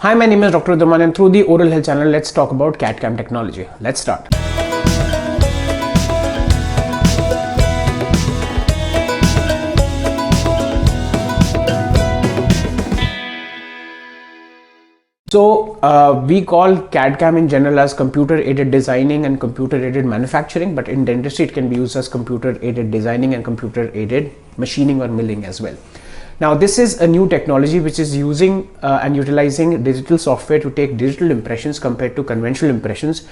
Hi, my name is Dr. Vardhman, and through the Oral Health channel, let's talk about CADCAM technology. Let's start. So we call CAD-CAM in general as computer-aided designing and computer-aided manufacturing, but in dentistry it can be used as computer-aided designing and computer-aided machining or milling as well. Now this is a new technology which is using and utilizing digital software to take digital impressions compared to conventional impressions,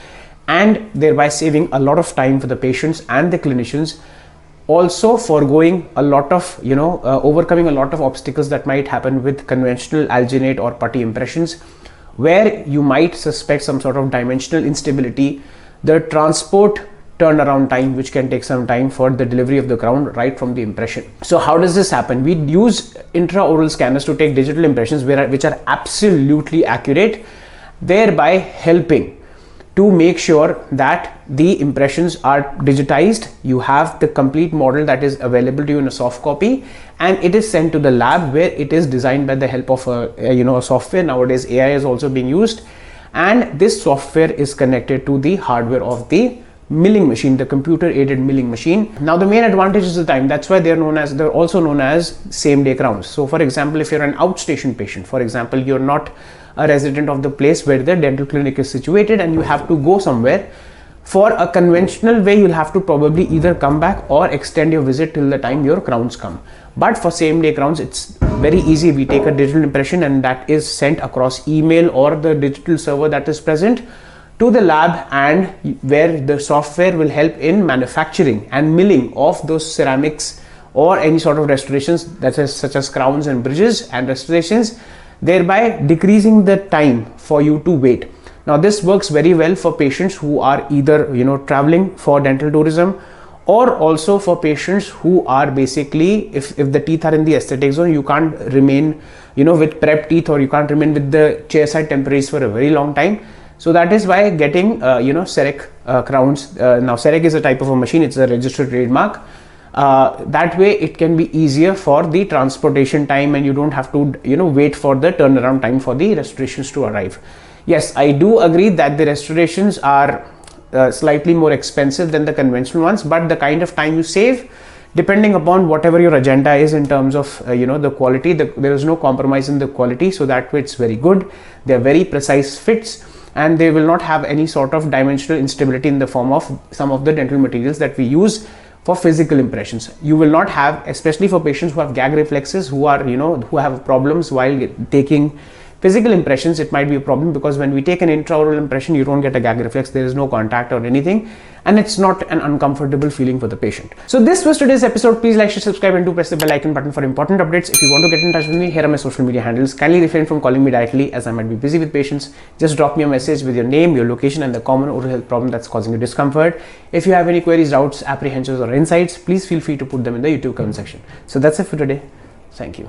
and thereby saving a lot of time for the patients and the clinicians, also foregoing a lot of overcoming a lot of obstacles that might happen with conventional alginate or putty impressions, where you might suspect some sort of dimensional instability, the transport turnaround time which can take some time for the delivery of the crown right from the impression. So how does this happen? We use intraoral scanners to take digital impressions which are absolutely accurate, thereby helping to make sure that the impressions are digitized. You have the complete model that is available to you in a soft copy, and it is sent to the lab where it is designed by the help of a software. Nowadays AI is also being used, and this software is connected to the hardware of the milling machine, the computer aided milling machine. Now the main advantage is the time. That's why they're also known as same day crowns. So for example, if you're an outstation patient, for example, you're not a resident of the place where the dental clinic is situated and you have to go somewhere, for a conventional way you'll have to probably either come back or extend your visit till the time your crowns come. But for same day crowns, it's very easy. We take a digital impression and that is sent across email or the digital server that is present to the lab, and where the software will help in manufacturing and milling of those ceramics or any sort of restorations, that is such as crowns and bridges and restorations, thereby decreasing the time for you to wait. Now this works very well for patients who are either traveling for dental tourism, or also for patients who are basically, if the teeth are in the aesthetic zone, you can't remain with prep teeth, or you can't remain with the chairside temporaries for a very long time. So that is why getting CEREC crowns. Now CEREC is a type of a machine, it's a registered trademark. That way it can be easier for the transportation time, and you don't have to wait for the turnaround time for the restorations to arrive. Yes, I do agree that the restorations are slightly more expensive than the conventional ones, but the kind of time you save, depending upon whatever your agenda is in terms of the quality, there is no compromise in the quality, so that way it's very good. They are very precise fits, and they will not have any sort of dimensional instability in the form of some of the dental materials that we use for physical impressions. You will not have, especially for patients who have GAG reflexes, who are who have problems while taking physical impressions. It might be a problem because when we take an intraoral impression, you don't get a GAG reflex, there is no contact or anything, and it's not an uncomfortable feeling for the patient. So this was today's episode. Please like, share, subscribe, and do press the bell icon button for important updates. If you want to get in touch with me, here are my social media handles. Kindly refrain from calling me directly as I might be busy with patients. Just drop me a message with your name, your location, and the common oral health problem that's causing you discomfort. If you have any queries, doubts, apprehensions, or insights, please feel free to put them in the YouTube comment section. So that's it for today. Thank you.